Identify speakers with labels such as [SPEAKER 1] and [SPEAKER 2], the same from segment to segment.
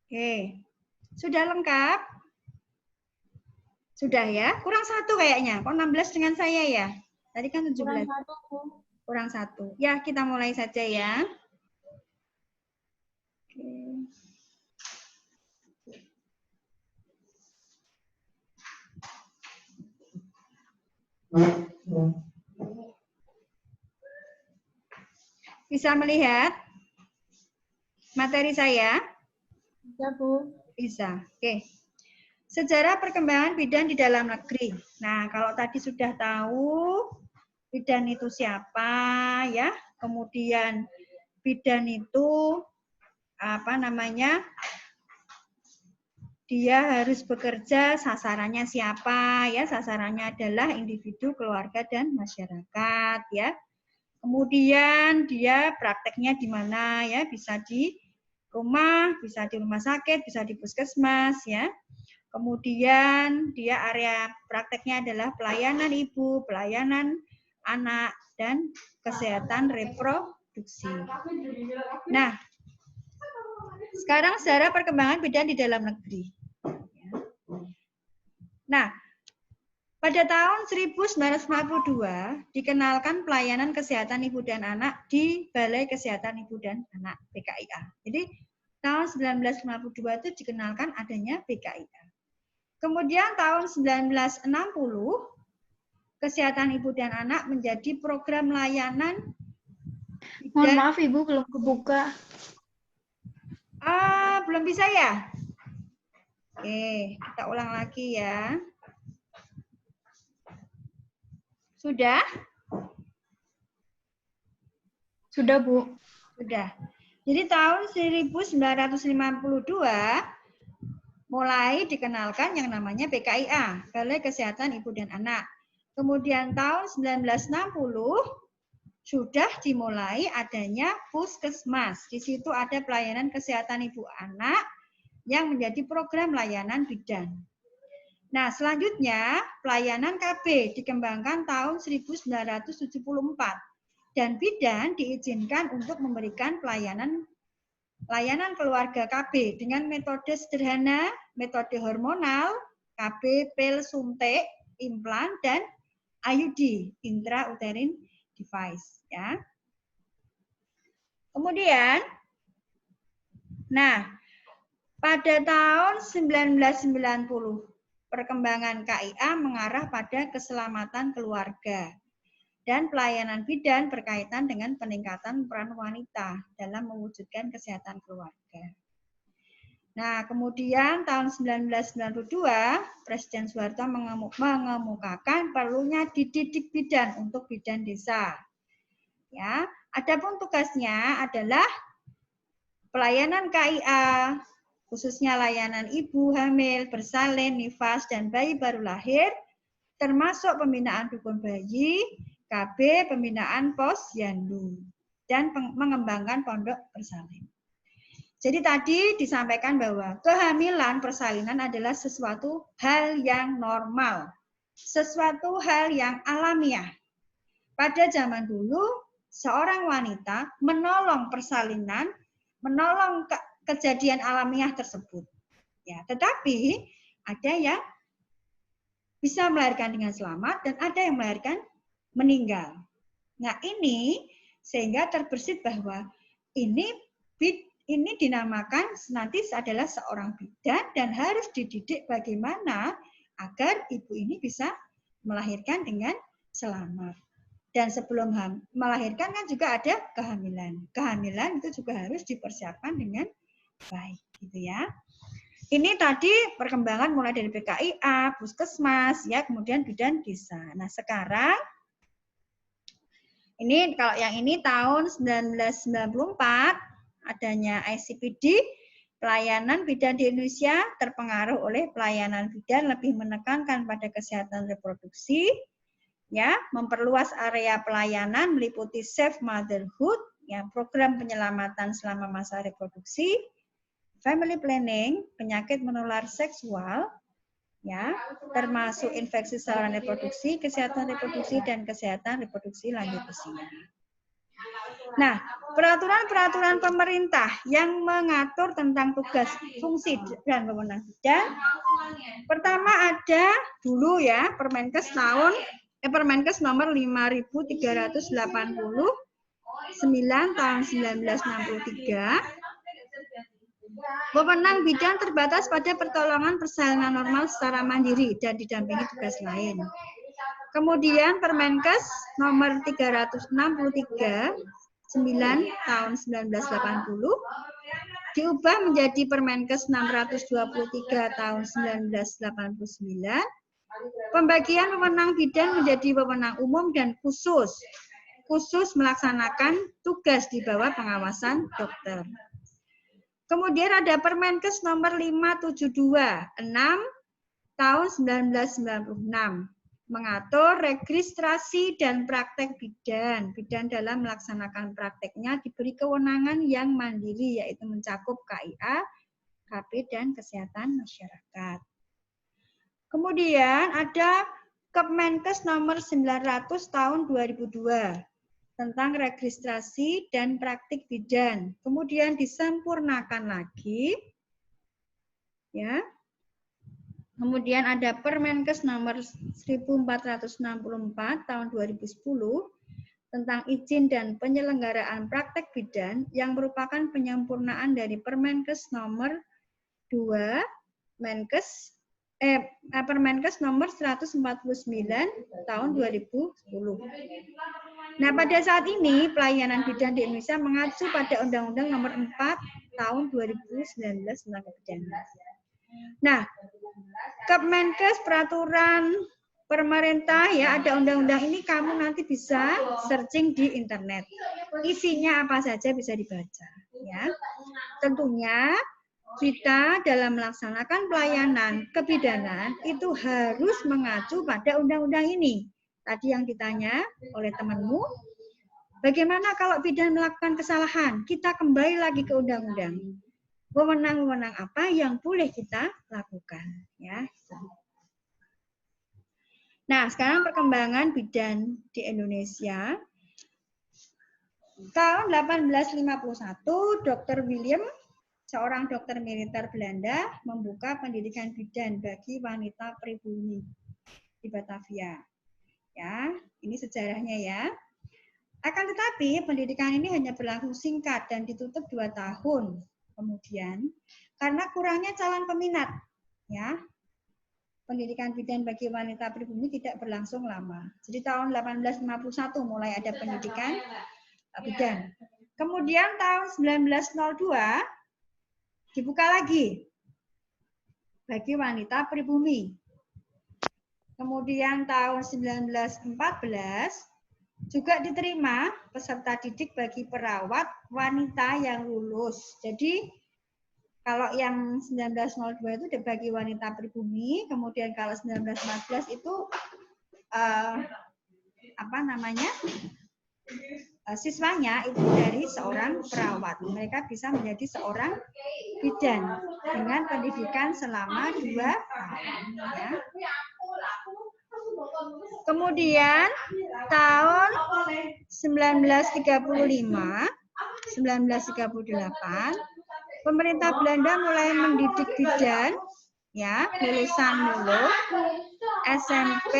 [SPEAKER 1] Oke. Sudah lengkap? Sudah ya? Kurang 1 kayaknya. Kok 16 dengan saya ya? Tadi kan 17. Kurang 1. Ya, kita mulai saja ya. Oke. Bisa melihat materi saya?
[SPEAKER 2] Bisa, Bu.
[SPEAKER 1] Bisa. Oke. Sejarah perkembangan bidan di dalam negeri. Nah, kalau tadi sudah tahu bidan itu siapa ya, kemudian bidan itu apa namanya, dia harus bekerja, sasarannya siapa ya, sasarannya adalah individu, keluarga, dan masyarakat ya. Kemudian dia prakteknya di mana ya, bisa di rumah, bisa di rumah sakit, bisa di puskesmas ya. Kemudian dia area prakteknya adalah pelayanan ibu, pelayanan anak, dan kesehatan reproduksi. Nah, sekarang sejarah perkembangan bidan di dalam negeri. Nah, pada tahun 1952 dikenalkan pelayanan kesehatan ibu dan anak di Balai Kesehatan Ibu dan Anak BKIA. Jadi tahun 1952 itu dikenalkan adanya BKIA. Kemudian tahun 1960 kesehatan ibu dan anak menjadi program layanan.
[SPEAKER 2] Mohon maaf Ibu, belum kebuka.
[SPEAKER 1] Belum bisa ya? Oke, kita ulang lagi ya. Sudah?
[SPEAKER 2] Sudah, Bu.
[SPEAKER 1] Sudah. Jadi tahun 1952 mulai dikenalkan yang namanya BKIA, Balai Kesehatan Ibu dan Anak. Kemudian tahun 1960 sudah dimulai adanya puskesmas. Di situ ada pelayanan kesehatan ibu anak yang menjadi program layanan bidan. Nah, selanjutnya pelayanan KB dikembangkan tahun 1974 dan bidan diizinkan untuk memberikan pelayanan keluarga KB dengan metode sederhana, metode hormonal, KB pil suntik, implan, dan IUD, intrauterine device. Ya. Kemudian, nah, pada tahun 1990, perkembangan KIA mengarah pada keselamatan keluarga dan pelayanan bidan berkaitan dengan peningkatan peran wanita dalam mewujudkan kesehatan keluarga. Nah, kemudian tahun 1992, Presiden Soeharto mengemukakan perlunya dididik bidan untuk bidan desa. Ya, adapun tugasnya adalah pelayanan KIA, khususnya layanan ibu hamil, bersalin, nifas, dan bayi baru lahir, termasuk pembinaan dukun bayi, KB, pembinaan posyandu, dan mengembangkan pondok bersalin. Jadi tadi disampaikan bahwa kehamilan persalinan adalah sesuatu hal yang normal, sesuatu hal yang alamiah. Pada zaman dulu, seorang wanita menolong persalinan, menolong kejadian alamiah tersebut. Ya, tetapi ada yang bisa melahirkan dengan selamat dan ada yang melahirkan meninggal. Nah, ini sehingga terbersit bahwa ini dinamakan nanti adalah seorang bidan dan harus dididik bagaimana agar ibu ini bisa melahirkan dengan selamat. Dan sebelum melahirkan kan juga ada kehamilan. Kehamilan itu juga harus dipersiapkan dengan baik, gitu ya. Ini tadi perkembangan mulai dari BKIA, puskesmas, ya, kemudian bidan desa. Nah, sekarang ini kalau yang ini tahun 1994 adanya ICPD, pelayanan bidan di Indonesia terpengaruh oleh pelayanan bidan lebih menekankan pada kesehatan reproduksi, ya, memperluas area pelayanan meliputi safe motherhood, ya, program penyelamatan selama masa reproduksi, family planning, penyakit menular seksual, ya, termasuk infeksi saluran reproduksi, kesehatan reproduksi, dan kesehatan reproduksi lanjut usia. Nah, peraturan-peraturan pemerintah yang mengatur tentang tugas, fungsi, dan wewenang bidan. Pertama ada dulu ya, Permenkes nomor 5.389 tahun 1963. Wewenang bidan terbatas pada pertolongan persalinan normal secara mandiri dan didampingi tugas lain. Kemudian Permenkes nomor 363 tahun 1980 diubah menjadi Permenkes 623 tahun 1989. Pembagian wewenang bidan menjadi wewenang umum dan khusus melaksanakan tugas di bawah pengawasan dokter. Kemudian ada Permenkes nomor 572 tahun 1996 mengatur registrasi dan praktek bidan. Bidan dalam melaksanakan prakteknya diberi kewenangan yang mandiri, yaitu mencakup KIA, KP, dan kesehatan masyarakat. Kemudian ada Kemenkes nomor 900 tahun 2002 tentang registrasi dan praktik bidan. Kemudian disempurnakan lagi, ya. Kemudian ada Permenkes nomor 1464 tahun 2010 tentang izin dan penyelenggaraan praktek bidan yang merupakan penyempurnaan dari Permenkes nomor 2 Permenkes nomor 149 tahun 2010. Nah, pada saat ini pelayanan bidan di Indonesia mengacu pada Undang-Undang nomor 4 tahun 2019 tentang kebidanan. Nah, Kemenkes peraturan pemerintah ya, ada undang-undang ini, kamu nanti bisa searching di internet. Isinya apa saja bisa dibaca ya. Tentunya kita dalam melaksanakan pelayanan kebidanan itu harus mengacu pada undang-undang ini. Tadi yang ditanya oleh temanmu, bagaimana kalau bidan melakukan kesalahan? Kita kembali lagi ke undang-undang. Wewenang-wewenang apa yang boleh kita lakukan, ya. Nah, sekarang perkembangan bidan di Indonesia. Tahun 1851, Dr. William, seorang dokter militer Belanda, membuka pendidikan bidan bagi wanita pribumi di Batavia. Ya, ini sejarahnya ya. Akan tetapi pendidikan ini hanya berlangsung singkat dan ditutup 2 tahun. Kemudian, karena kurangnya calon peminat, ya, pendidikan bidan bagi wanita pribumi tidak berlangsung lama. Jadi tahun 1851 mulai ada pendidikan bidan. Kemudian tahun 1902 dibuka lagi bagi wanita pribumi. Kemudian tahun 1914 juga diterima peserta didik bagi perawat wanita yang lulus. Jadi kalau yang 1902 itu bagi wanita pribumi, kemudian kalau 1914 itu siswanya itu dari seorang perawat. Mereka bisa menjadi seorang bidan dengan pendidikan selama 2 tahun. Ya. Kemudian tahun 1935, 1938, pemerintah Belanda mulai mendidik bidan, ya, lulusan muluk, SMP,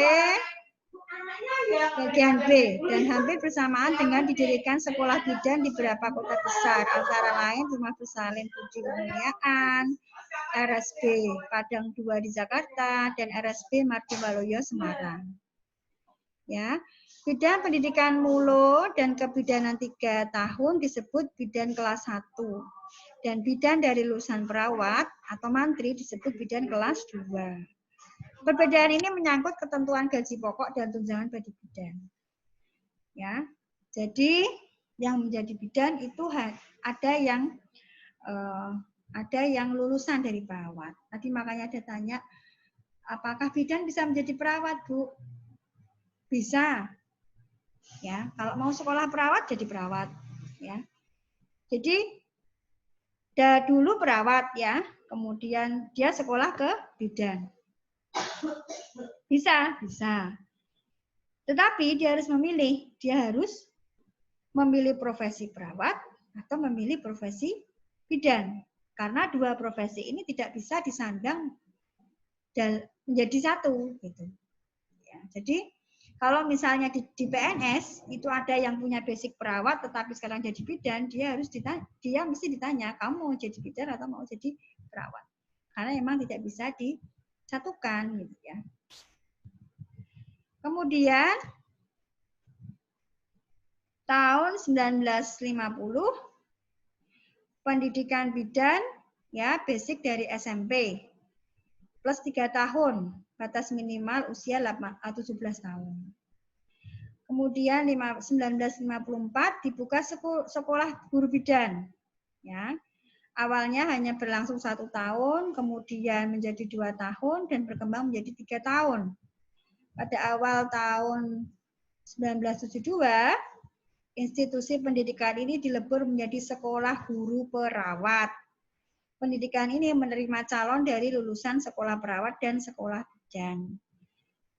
[SPEAKER 1] bagian B, dan hampir bersamaan dengan didirikan sekolah bidan di beberapa kota besar, antara lain Rumah Bersalin Budi Kemuliaan, RSB Padang 2 di Jakarta, dan RSB Mardiwaloyo Semarang. Ya, bidan pendidikan muluk dan kebidanan 3 tahun disebut bidan kelas 1. Dan bidan dari lulusan perawat atau mantri disebut bidan kelas 2. Perbedaan ini menyangkut ketentuan gaji pokok dan tunjangan bagi bidan. Ya, jadi yang menjadi bidan itu ada yang lulusan dari perawat. Tadi makanya ada tanya, apakah bidan bisa menjadi perawat, Bu? Bisa. Ya, kalau mau sekolah perawat jadi perawat, ya. Jadi dulu perawat ya, kemudian dia sekolah ke bidan. Bisa. Tetapi dia harus memilih, dia harus memilih profesi perawat atau memilih profesi bidan. Karena dua profesi ini tidak bisa disandang menjadi satu gitu. Ya, jadi kalau misalnya di PNS itu ada yang punya basic perawat tetapi sekarang jadi bidan, dia mesti ditanya, kamu mau jadi bidan atau mau jadi perawat? Karena memang tidak bisa disatukan gitu ya. Kemudian tahun 1950 pendidikan bidan ya basic dari SMP plus 3 tahun, batas minimal usia 17 tahun. Kemudian 1954 dibuka sekolah guru bidan. Ya, awalnya hanya berlangsung 1 tahun, kemudian menjadi 2 tahun dan berkembang menjadi 3 tahun. Pada awal tahun 1972, institusi pendidikan ini dilebur menjadi sekolah guru perawat. Pendidikan ini menerima calon dari lulusan sekolah perawat dan sekolah bidan.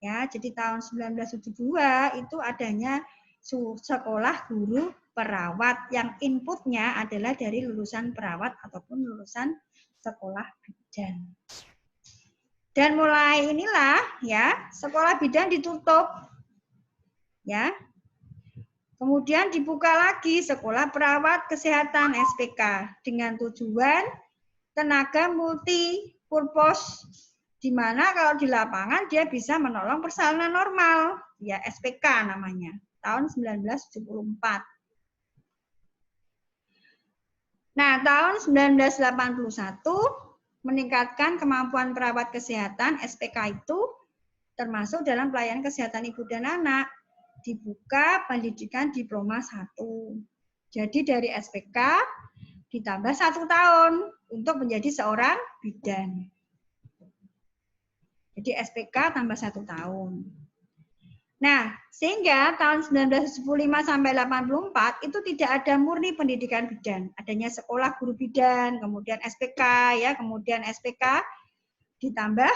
[SPEAKER 1] Ya, jadi tahun 1972 itu adanya sekolah guru perawat yang inputnya adalah dari lulusan perawat ataupun lulusan sekolah bidan. Dan mulai inilah ya sekolah bidan ditutup, ya. Kemudian dibuka lagi sekolah perawat kesehatan SPK dengan tujuan tenaga multi purpose, di mana kalau di lapangan dia bisa menolong persalinan normal, ya SPK namanya, tahun 1974. Nah, tahun 1981 meningkatkan kemampuan perawat kesehatan SPK itu termasuk dalam pelayanan kesehatan ibu dan anak, dibuka pendidikan diploma 1. Jadi dari SPK ditambah 1 tahun untuk menjadi seorang bidan. Jadi SPK tambah 1 tahun. Nah, sehingga tahun 1975 sampai 84 itu tidak ada murni pendidikan bidan. Adanya sekolah guru bidan, kemudian SPK ya, kemudian SPK ditambah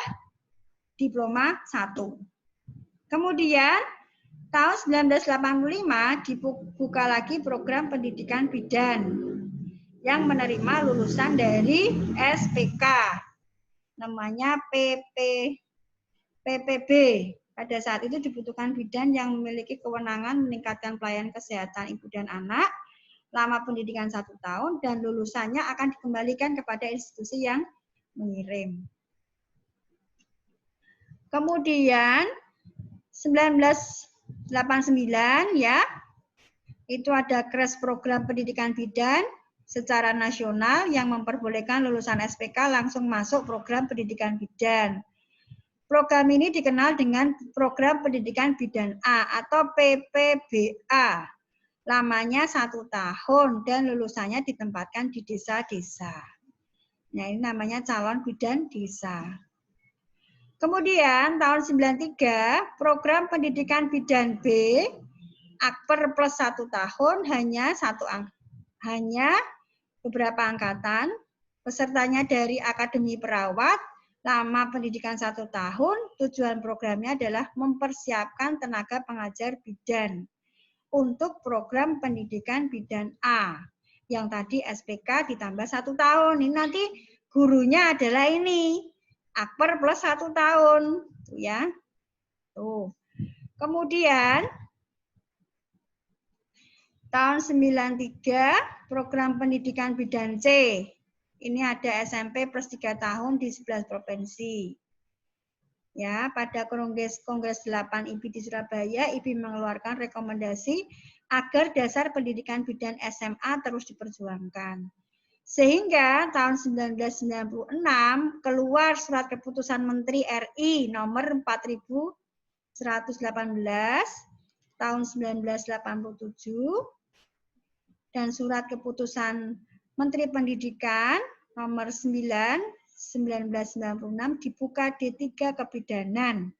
[SPEAKER 1] diploma 1. Kemudian tahun 1985 dibuka lagi program pendidikan bidan yang menerima lulusan dari SPK. Namanya PPB. Pada saat itu dibutuhkan bidan yang memiliki kewenangan meningkatkan pelayanan kesehatan ibu dan anak, lama pendidikan 1 tahun, dan lulusannya akan dikembalikan kepada institusi yang mengirim. Kemudian 1989 ya, itu ada crash program pendidikan bidan secara nasional yang memperbolehkan lulusan SPK langsung masuk program pendidikan bidan. Program ini dikenal dengan Program Pendidikan Bidan A atau PPBA. Lamanya 1 tahun dan lulusannya ditempatkan di desa-desa. Nah, ini namanya calon bidan desa. Kemudian tahun 93 Program Pendidikan Bidan B Akper plus 1 tahun hanya beberapa angkatan. Pesertanya dari Akademi Perawat, lama pendidikan 1 tahun, tujuan programnya adalah mempersiapkan tenaga pengajar bidan untuk program pendidikan bidan A. Yang tadi SPK ditambah 1 tahun. Ini nanti gurunya adalah ini. Akper plus 1 tahun. Tuh ya. Tuh. Kemudian tahun 93 program pendidikan bidan C. Ini ada SMP plus 3 tahun di 11 provinsi. Ya, pada Kongres 8 IBI di Surabaya, IBI mengeluarkan rekomendasi agar dasar pendidikan bidan SMA terus diperjuangkan. Sehingga tahun 1996 keluar surat keputusan Menteri RI nomor 4118 tahun 1987 dan surat keputusan Menteri Pendidikan nomor 9/1996 dibuka D3 kebidanan.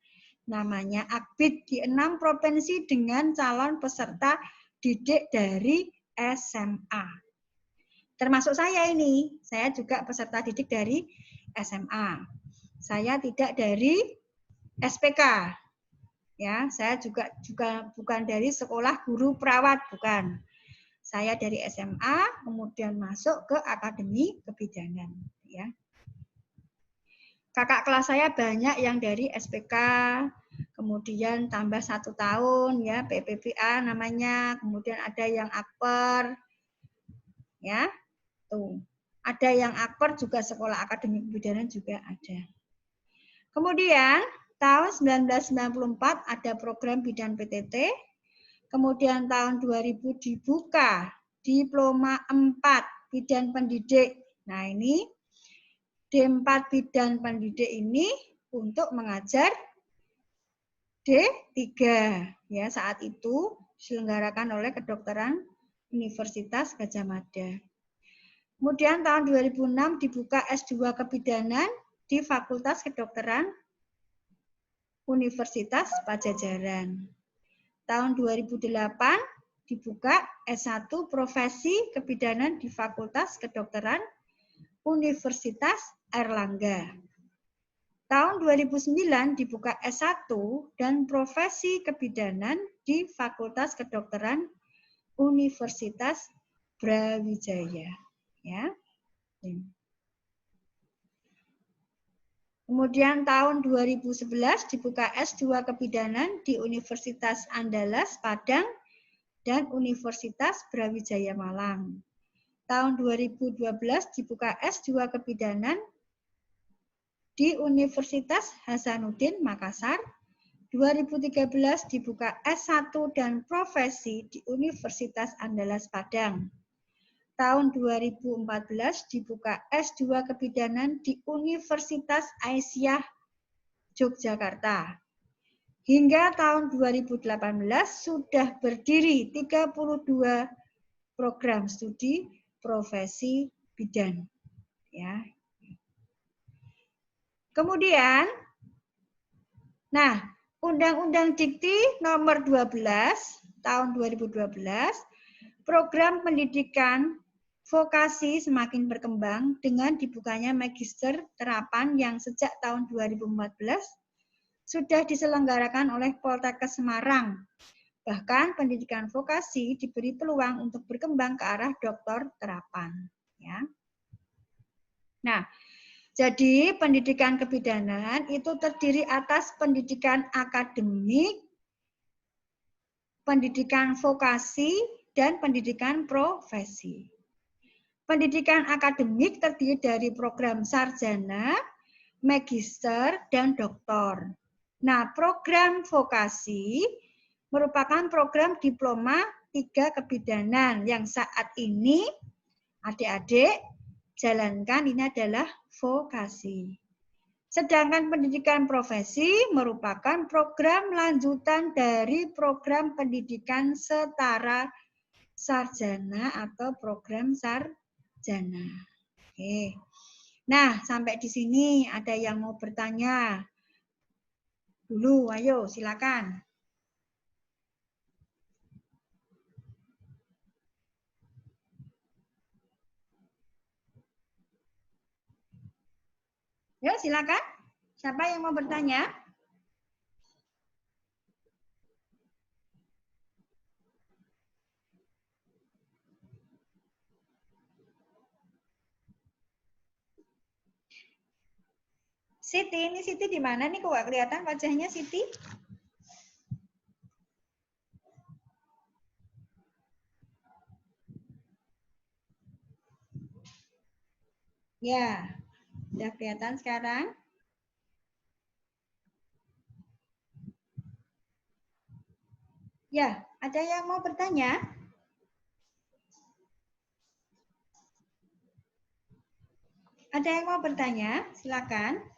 [SPEAKER 1] Namanya Akbid di 6 provinsi dengan calon peserta didik dari SMA. Termasuk saya ini, saya juga peserta didik dari SMA. Saya tidak dari SPK. Ya, saya juga bukan dari sekolah guru perawat, bukan. Saya dari SMA, kemudian masuk ke akademi kebidanan. Ya. Kakak kelas saya banyak yang dari SPK, kemudian tambah 1 tahun, ya PPPA namanya, kemudian ada yang akper, ya, tuh. Ada yang akper juga sekolah akademi kebidanan juga ada. Kemudian tahun 1994 ada program bidan PTT, kemudian tahun 2000 dibuka diploma 4 bidan pendidik. Nah ini D4 bidan pendidik ini untuk mengajar D3 ya, saat itu diselenggarakan oleh Kedokteran Universitas Gadjah Mada. Kemudian tahun 2006 dibuka S2 kebidanan di Fakultas Kedokteran Universitas Padjadjaran. Tahun 2008 dibuka S1 Profesi Kebidanan di Fakultas Kedokteran Universitas Airlangga. Tahun 2009 dibuka S1 dan Profesi Kebidanan di Fakultas Kedokteran Universitas Brawijaya. Ya. Kemudian tahun 2011 dibuka S2 Kebidanan di Universitas Andalas Padang dan Universitas Brawijaya Malang. Tahun 2012 dibuka S2 Kebidanan di Universitas Hasanuddin Makassar. 2013 dibuka S1 dan Profesi di Universitas Andalas Padang. Tahun 2014 dibuka S2 Kebidanan di Universitas Aisyah Yogyakarta. Hingga tahun 2018 sudah berdiri 32 program studi profesi bidan. Ya. Kemudian, nah, Undang-Undang Dikti nomor 12 tahun 2012, program pendidikan vokasi semakin berkembang dengan dibukanya magister terapan yang sejak tahun 2014 sudah diselenggarakan oleh Poltekkes Semarang. Bahkan pendidikan vokasi diberi peluang untuk berkembang ke arah doktor terapan. Ya. Nah, jadi pendidikan kebidanan itu terdiri atas pendidikan akademik, pendidikan vokasi, dan pendidikan profesi. Pendidikan akademik terdiri dari program sarjana, magister, dan doktor. Nah, program vokasi merupakan program diploma 3 kebidanan yang saat ini adik-adik jalankan, ini adalah vokasi. Sedangkan pendidikan profesi merupakan program lanjutan dari program pendidikan setara sarjana atau program sarjana. Oke. Nah, sampai di sini ada yang mau bertanya? Dulu, ayo silakan. Ya, silakan. Siapa yang mau bertanya? Siti, ini Siti di mana nih? Kok nggak kelihatan wajahnya Siti? Ya, udah kelihatan sekarang. Ya, ada yang mau bertanya? Ada yang mau bertanya? Silakan.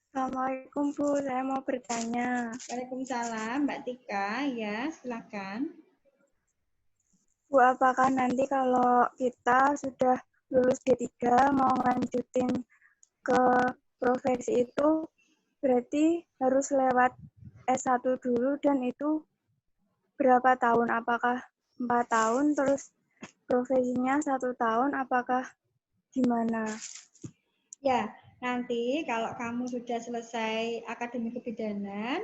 [SPEAKER 2] Assalamualaikum Bu, saya mau bertanya.
[SPEAKER 1] Waalaikumsalam, Mbak Tika. Ya, silakan.
[SPEAKER 2] Bu, apakah nanti kalau kita sudah lulus D3 mau lanjutin ke profesi itu berarti harus lewat S1 dulu dan itu berapa tahun? Apakah 4 tahun terus profesinya 1 tahun? Apakah gimana?
[SPEAKER 1] Ya, nanti kalau kamu sudah selesai akademi kebidanan,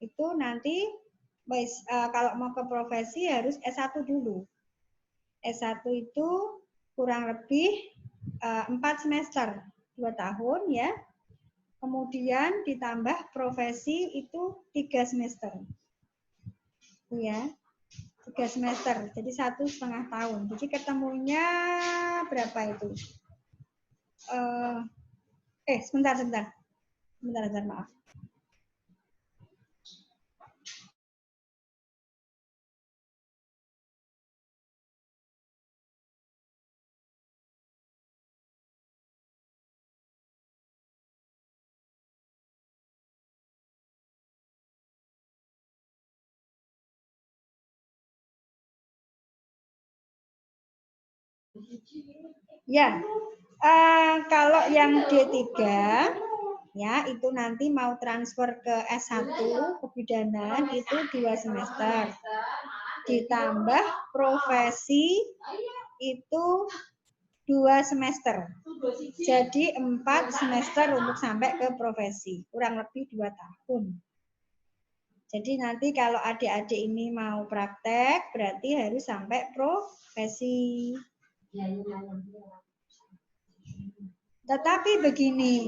[SPEAKER 1] itu nanti kalau mau ke profesi harus S1 dulu. S1 itu kurang lebih 4 semester, 2 tahun ya. Kemudian ditambah profesi itu 3 semester. Ya, 3 semester, jadi 1,5 tahun. Jadi ketemunya berapa itu? Sebentar, maaf. Ya, kalau yang D3 ya itu nanti mau transfer ke S1 kebidanan itu 2 semester. Ditambah profesi itu 2 semester. Jadi 4 semester untuk sampai ke profesi, kurang lebih 2 tahun. Jadi nanti kalau adik-adik ini mau praktek berarti harus sampai profesi. Tetapi begini,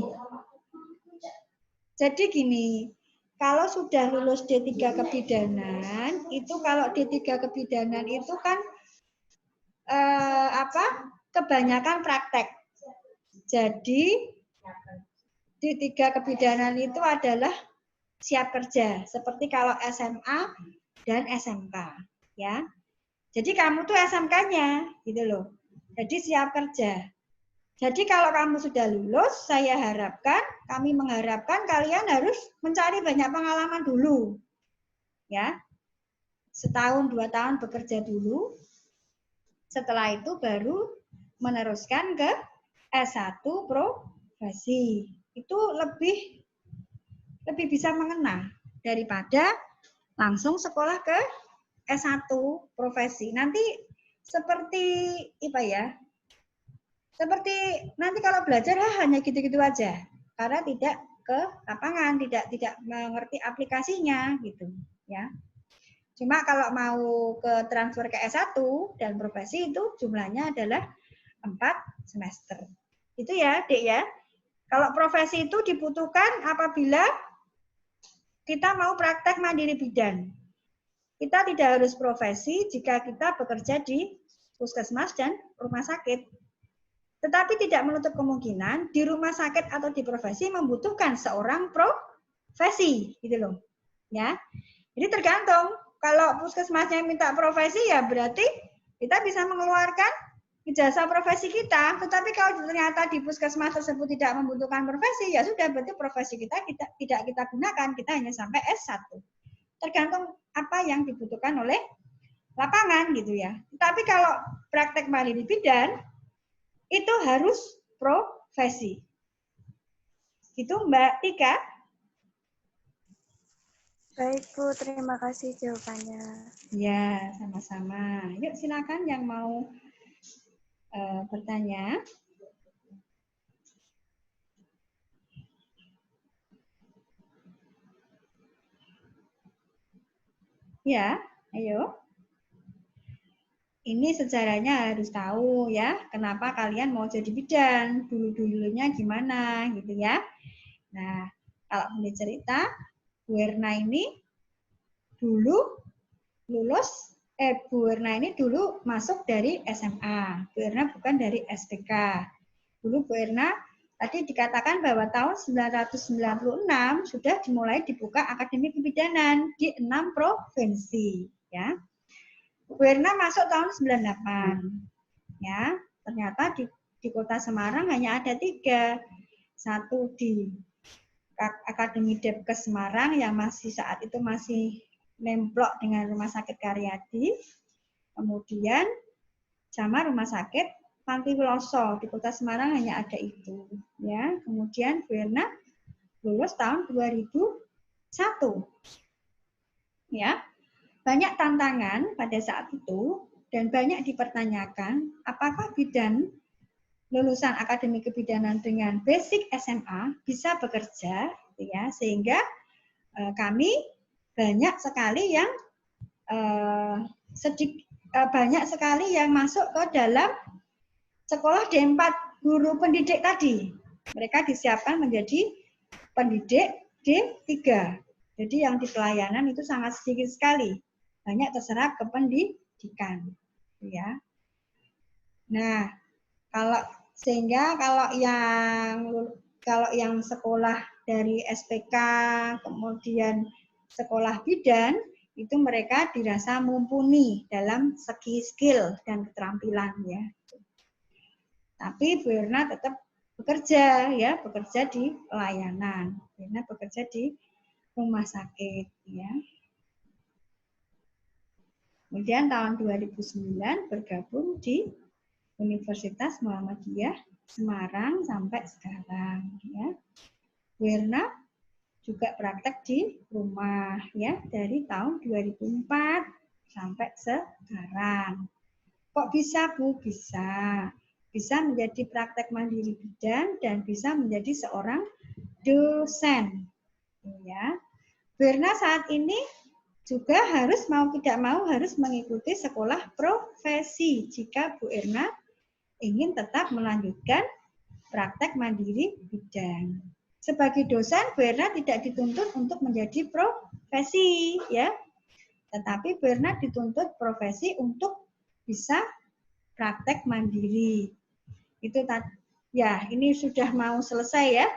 [SPEAKER 1] jadi gini, kalau sudah lulus D3 kebidanan, itu kalau D3 kebidanan itu kan kebanyakan praktek. Jadi D3 kebidanan itu adalah siap kerja, seperti kalau SMA dan SMK, ya. Jadi kamu tuh SMK-nya, gitu loh. Jadi siap kerja. Jadi kalau kamu sudah lulus, kami mengharapkan kalian harus mencari banyak pengalaman dulu. Ya. Setahun, 2 tahun bekerja dulu. Setelah itu baru meneruskan ke S1 profesi. Itu lebih bisa mengena daripada langsung sekolah ke S1 profesi. Nanti seperti apa ya? Seperti nanti kalau belajar hanya gitu-gitu aja, karena tidak ke lapangan, tidak mengerti aplikasinya gitu, ya. Cuma kalau mau ke transfer ke S1 dan profesi itu jumlahnya adalah 4 semester. Itu ya, Dek ya. Kalau profesi itu dibutuhkan apabila kita mau praktek mandiri bidan. Kita tidak harus profesi jika kita bekerja di puskesmas dan rumah sakit. Tetapi tidak menutup kemungkinan di rumah sakit atau di profesi membutuhkan seorang profesi, gitu loh. Ya. Jadi tergantung. Kalau puskesmasnya minta profesi ya berarti kita bisa mengeluarkan ijazah profesi kita. Tetapi kalau ternyata di puskesmas tersebut tidak membutuhkan profesi, ya sudah berarti profesi kita tidak kita gunakan, kita hanya sampai S1. Tergantung apa yang dibutuhkan oleh lapangan gitu ya. Tapi kalau praktek mandiri bidan itu harus profesi. Itu Mbak Tika.
[SPEAKER 2] Baik Bu, terima kasih jawabannya.
[SPEAKER 1] Ya, sama-sama. Yuk silakan yang mau bertanya. Ya, ayo. Ini sejarahnya harus tahu ya, kenapa kalian mau jadi bidan, dulu-dulunya gimana gitu ya. Nah, kalau boleh cerita, Bu Erna ini dulu lulus, Bu Erna ini dulu masuk dari SMA, Bu Erna bukan dari SPK. Dulu Bu Erna tadi dikatakan bahwa tahun 1996 sudah dimulai dibuka Akademi Kebidanan di 6 provinsi. Ya. Bu Erna masuk tahun 98. Ya, ternyata di Kota Semarang hanya ada 3. Satu di Akademi Depkes Semarang yang saat itu masih nemplok dengan Rumah Sakit Karyadi. Kemudian sama Rumah Sakit Panti Wiloso di Kota Semarang hanya ada itu. Ya, kemudian Bu Erna lulus tahun 2001. Ya, banyak tantangan pada saat itu dan banyak dipertanyakan apakah bidan lulusan akademi kebidanan dengan basic SMA bisa bekerja, gitu ya, sehingga kami banyak sekali yang banyak sekali yang masuk ke dalam sekolah D4 guru pendidik tadi. Mereka disiapkan menjadi pendidik D3. Jadi yang di pelayanan itu sangat sedikit sekali. Banyak terserap ke pendidikan. Ya. Nah, sehingga kalau yang sekolah dari SPK, kemudian sekolah bidan, itu mereka dirasa mumpuni dalam segi skill dan keterampilan ya. Tapi Bu Erna tetap bekerja ya, bekerja di pelayanan. Bu Erna bekerja di rumah sakit ya. Kemudian tahun 2009 bergabung di Universitas Muhammadiyah Semarang sampai sekarang ya. Bu Erna juga praktek di rumah ya dari tahun 2004 sampai sekarang. Kok bisa Bu? Bisa. Bisa menjadi praktek mandiri bidan dan bisa menjadi seorang dosen. Ya. Bu Erna saat ini juga harus mau tidak mau harus mengikuti sekolah profesi jika Bu Erna ingin tetap melanjutkan praktek mandiri bidan. Sebagai dosen, Bu Erna tidak dituntut untuk menjadi profesi, ya. Tetapi Bu Erna dituntut profesi untuk bisa praktek mandiri. Itu ya, ini sudah mau selesai ya.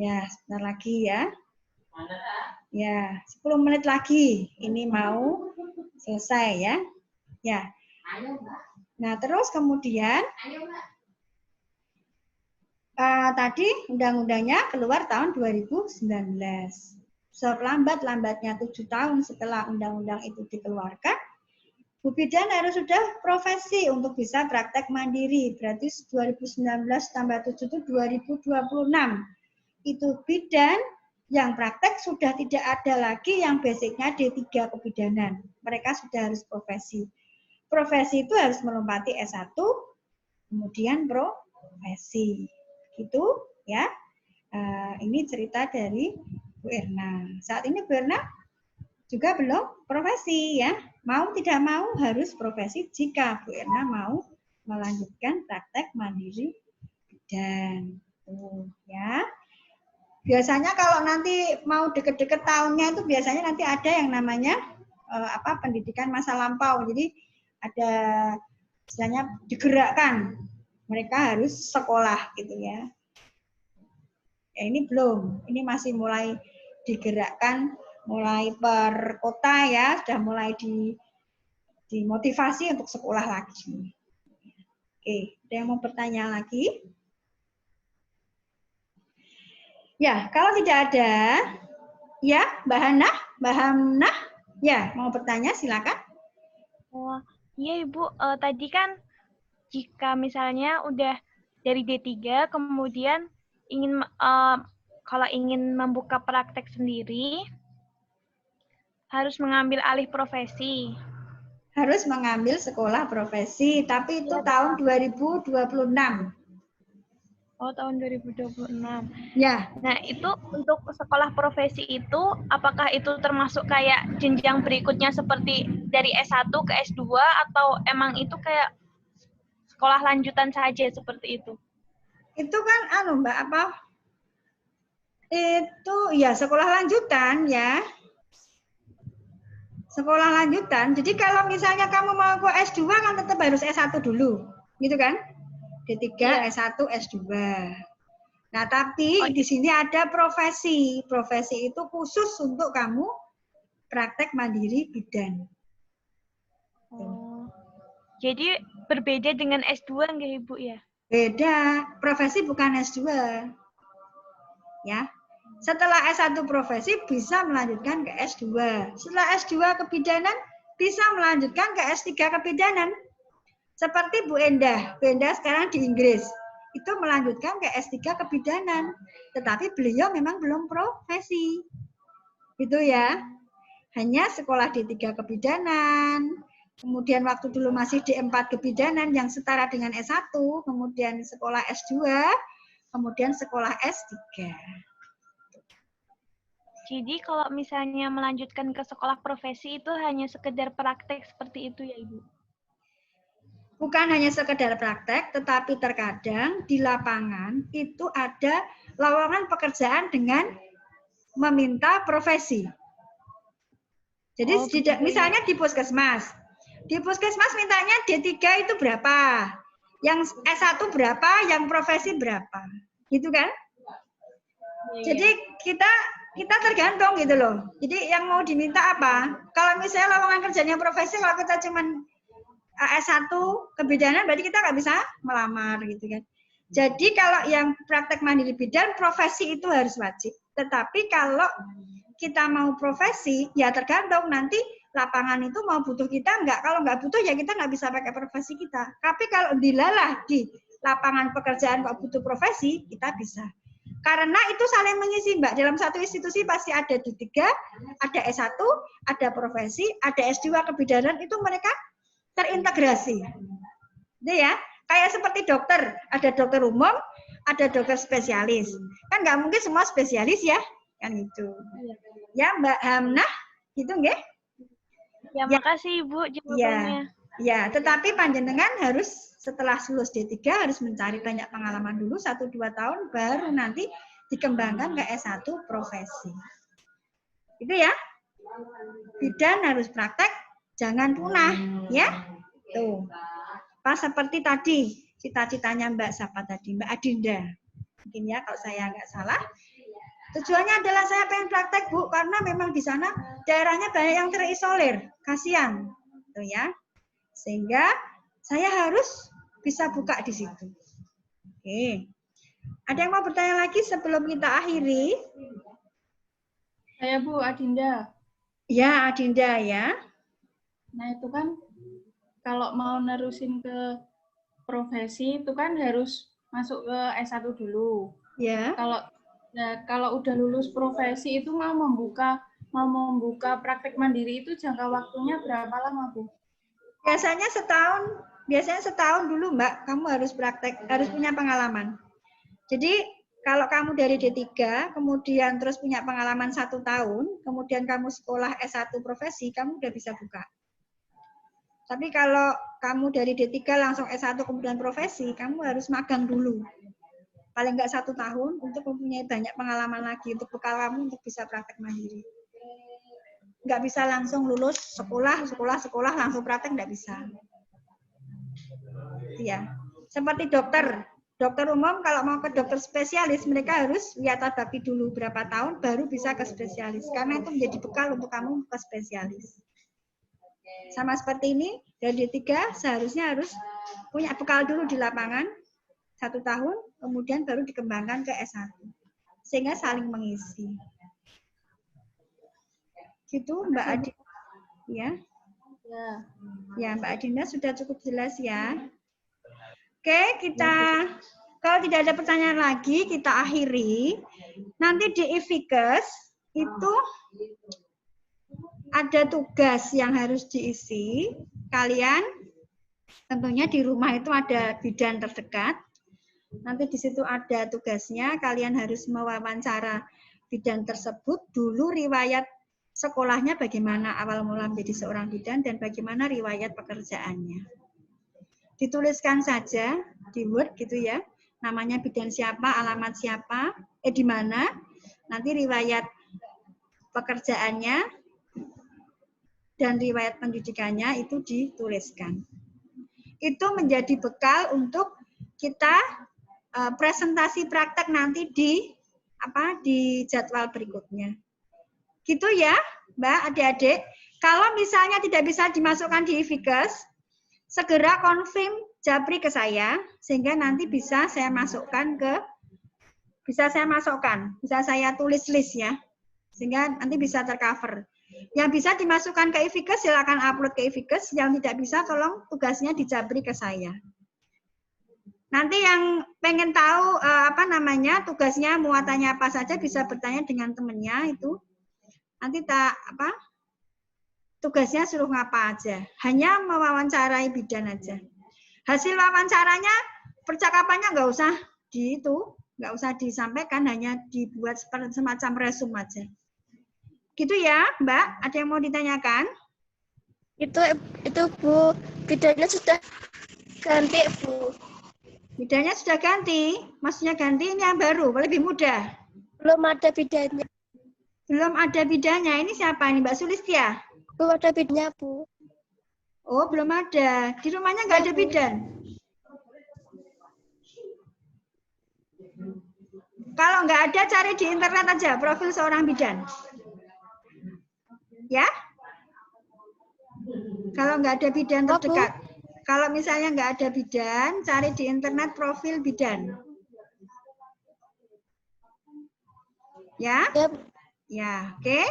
[SPEAKER 1] Ya, sebentar lagi ya. Ya, 10 menit lagi. Ini mau selesai ya. Ya. Nah, terus kemudian tadi undang-undangnya keluar tahun 2019. Selambat-lambatnya 7 tahun setelah undang-undang itu dikeluarkan, Bu Bidan harus sudah profesi untuk bisa praktek mandiri. Berarti 2019 tambah 7 itu 2026. Itu bidan yang praktek sudah tidak ada lagi yang basicnya D3 kebidanan. Mereka sudah harus profesi. Profesi itu harus melompati S1, kemudian profesi. Gitu ya. Ini cerita dari Bu Erna. Saat ini Bu Erna juga belum profesi ya. Mau tidak mau harus profesi jika Bu Erna mau melanjutkan praktek mandiri bidan. Ya. Biasanya kalau nanti mau deket-deket tahunnya itu biasanya nanti ada yang namanya pendidikan masa lampau. Jadi ada istilahnya digerakkan. Mereka harus sekolah gitu ya. Ini belum, ini masih mulai digerakkan, mulai per kota ya, sudah mulai dimotivasi untuk sekolah lagi. Oke, ada yang mau bertanya lagi? Ya, kalau tidak ada, ya Mbak Hamnah, ya mau bertanya silakan.
[SPEAKER 3] Oh, iya Ibu, tadi kan jika misalnya udah dari D3 kemudian kalau ingin membuka praktek sendiri harus mengambil alih profesi.
[SPEAKER 1] Harus mengambil sekolah profesi, tapi itu ya, tahun 2026.
[SPEAKER 3] Oh, tahun 2026.
[SPEAKER 1] Ya.
[SPEAKER 3] Nah, itu untuk sekolah profesi itu apakah itu termasuk kayak jenjang berikutnya seperti dari S1 ke S2 atau emang itu kayak sekolah lanjutan saja seperti itu?
[SPEAKER 1] Itu kan Mbak itu ya sekolah lanjutan ya. Sekolah lanjutan. Jadi kalau misalnya kamu mau ke S2 kan tetap harus S1 dulu. Gitu kan? D3, ya. S1, S2. Nah, tapi di sini ada profesi. Profesi itu khusus untuk kamu praktek mandiri bidan.
[SPEAKER 3] Oh. Jadi berbeda dengan S2 enggak Ibu ya?
[SPEAKER 1] Beda. Profesi bukan S2. Ya. Setelah S1 profesi bisa melanjutkan ke S2. Setelah S2 kebidanan bisa melanjutkan ke S3 kebidanan. Seperti Bu Endah. Bu Endah sekarang di Inggris. Itu melanjutkan ke S3 kebidanan. Tetapi beliau memang belum profesi. Itu ya. Hanya sekolah D3 kebidanan. Kemudian waktu dulu masih D4 kebidanan yang setara dengan S1, kemudian sekolah S2, kemudian sekolah S3.
[SPEAKER 3] Jadi kalau misalnya melanjutkan ke sekolah profesi itu hanya sekedar praktek seperti itu ya Ibu?
[SPEAKER 1] Bukan hanya sekedar praktek, tetapi terkadang di lapangan itu ada lowongan pekerjaan dengan meminta profesi. Jadi misalnya di puskesmas. Di puskesmas mintanya D3 itu berapa? Yang S1 berapa? Yang profesi berapa? Gitu kan? Jadi kita tergantung gitu loh. Jadi yang mau diminta apa? Kalau misalnya lowongan kerjanya profesi, kalau kita cuman S1 kebidanan, berarti kita nggak bisa melamar gitu kan. Jadi kalau yang praktek mandiri bidan, profesi itu harus wajib. Tetapi kalau kita mau profesi, ya tergantung nanti lapangan itu mau butuh kita enggak. Kalau enggak butuh ya kita nggak bisa pakai profesi kita. Tapi kalau dilalah di lapangan pekerjaan kok butuh profesi, kita bisa. Karena itu saling mengisi, Mbak. Dalam satu institusi pasti ada D3, ada S1, ada profesi, ada S2 kebidanan, itu mereka terintegrasi. Itu ya, kayak seperti dokter, ada dokter umum, ada dokter spesialis. Kan nggak mungkin semua spesialis ya, kan itu. Ya, Mbak Hamnah, gitu nggih?
[SPEAKER 3] Ya, makasih Ibu jawabannya.
[SPEAKER 1] Ya, tetapi panjenengan harus setelah lulus D3 harus mencari banyak pengalaman dulu 1-2 tahun baru nanti dikembangkan ke S1 profesi. Itu ya. Bidan harus praktek, jangan punah, ya. Tuh. Pas seperti tadi cita-citanya Mbak siapa tadi? Mbak Adinda. Mungkin ya kalau saya nggak salah. Tujuannya adalah saya pengen praktek, Bu, karena memang di sana daerahnya banyak yang terisolir. Kasihan. Tuh ya. Sehingga saya harus bisa buka di situ. Oke. Ada yang mau bertanya lagi sebelum kita akhiri?
[SPEAKER 4] Saya Bu Adinda.
[SPEAKER 1] Ya, Adinda ya.
[SPEAKER 4] Nah itu kan kalau mau nerusin ke profesi itu kan harus masuk ke S1 dulu.
[SPEAKER 1] Ya.
[SPEAKER 4] Kalau udah lulus profesi itu mau membuka praktek mandiri itu jangka waktunya berapa lama, Bu?
[SPEAKER 1] Biasanya setahun dulu, Mbak. Kamu harus praktek, harus punya pengalaman. Jadi kalau kamu dari D3, kemudian terus punya pengalaman 1 tahun, kemudian kamu sekolah S1 profesi, kamu udah bisa buka. Tapi kalau kamu dari D3 langsung S1 kemudian profesi, kamu harus magang dulu. Paling nggak 1 tahun untuk mempunyai banyak pengalaman lagi untuk bekal kamu untuk bisa praktek mandiri. Nggak bisa langsung lulus sekolah langsung praktek, nggak bisa. Iya. Seperti dokter umum kalau mau ke dokter spesialis mereka harus wiata bakti dulu berapa tahun baru bisa ke spesialis karena itu menjadi bekal untuk kamu ke spesialis. Sama seperti ini dari D3 seharusnya harus punya bekal dulu di lapangan 1 tahun kemudian baru dikembangkan ke S1 sehingga saling mengisi. Gitu Mbak Adinda ya. Ya Mbak Adinda sudah cukup jelas ya. Oke, kalau tidak ada pertanyaan lagi, kita akhiri. Nanti di IFIKES itu ada tugas yang harus diisi. Kalian tentunya di rumah itu ada bidan terdekat. Nanti di situ ada tugasnya, kalian harus mewawancara bidan tersebut. Dulu riwayat sekolahnya bagaimana awal mula menjadi seorang bidan dan bagaimana riwayat pekerjaannya. Dituliskan saja di Word gitu ya. Namanya bidan siapa, alamat siapa, di mana. Nanti riwayat pekerjaannya dan riwayat pendidikannya itu dituliskan. Itu menjadi bekal untuk kita presentasi praktek nanti di jadwal berikutnya. Gitu ya, Mbak, adik-adik. Kalau misalnya tidak bisa dimasukkan di IFIKES, segera confirm japri ke saya, sehingga nanti bisa saya masukkan bisa saya tulis list ya, sehingga nanti bisa tercover. Yang bisa dimasukkan ke IFIKES, silakan upload ke IFIKES, yang tidak bisa tolong tugasnya dijabri ke saya. Nanti yang pengen tahu tugasnya, muatannya apa saja bisa bertanya dengan temennya itu. Nanti tugasnya suruh ngapa aja. Hanya mewawancarai bidan aja. Hasil wawancaranya, percakapannya nggak usah nggak usah disampaikan, hanya dibuat semacam resume aja. Gitu ya, Mbak? Ada yang mau ditanyakan?
[SPEAKER 2] Itu Bu, bidannya sudah ganti, Bu.
[SPEAKER 1] Bidannya sudah ganti? Maksudnya ganti ini yang baru, lebih mudah?
[SPEAKER 2] Belum ada bidannya.
[SPEAKER 1] Belum ada bidannya. Ini siapa ini, Mbak Sulistia?
[SPEAKER 2] Belum ada bidannya, Bu.
[SPEAKER 1] Oh, belum ada. Di rumahnya nggak ada bidan? Kalau nggak ada, cari di internet aja profil seorang bidan. Ya? Kalau nggak ada bidan terdekat. Kalau misalnya nggak ada bidan, cari di internet profil bidan. Ya? Ya, oke.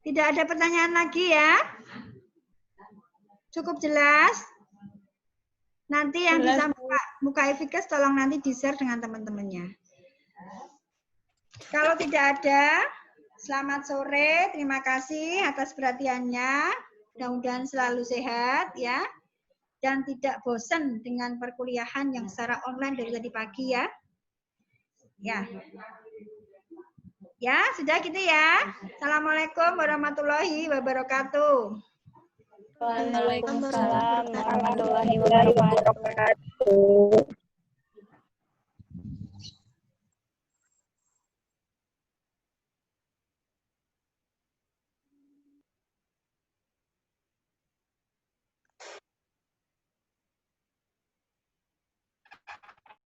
[SPEAKER 1] Tidak ada pertanyaan lagi ya? Cukup jelas? Nanti yang bisa buka e-Fikes tolong nanti di-share dengan teman-temannya. Kalau tidak ada, selamat sore. Terima kasih atas perhatiannya. Mudah-mudahan selalu sehat ya. Dan tidak bosan dengan perkuliahan yang secara online dari tadi pagi ya. Ya. Ya, sudah gitu ya. Assalamualaikum warahmatullahi wabarakatuh.
[SPEAKER 3] Waalaikumsalam warahmatullahi wabarakatuh.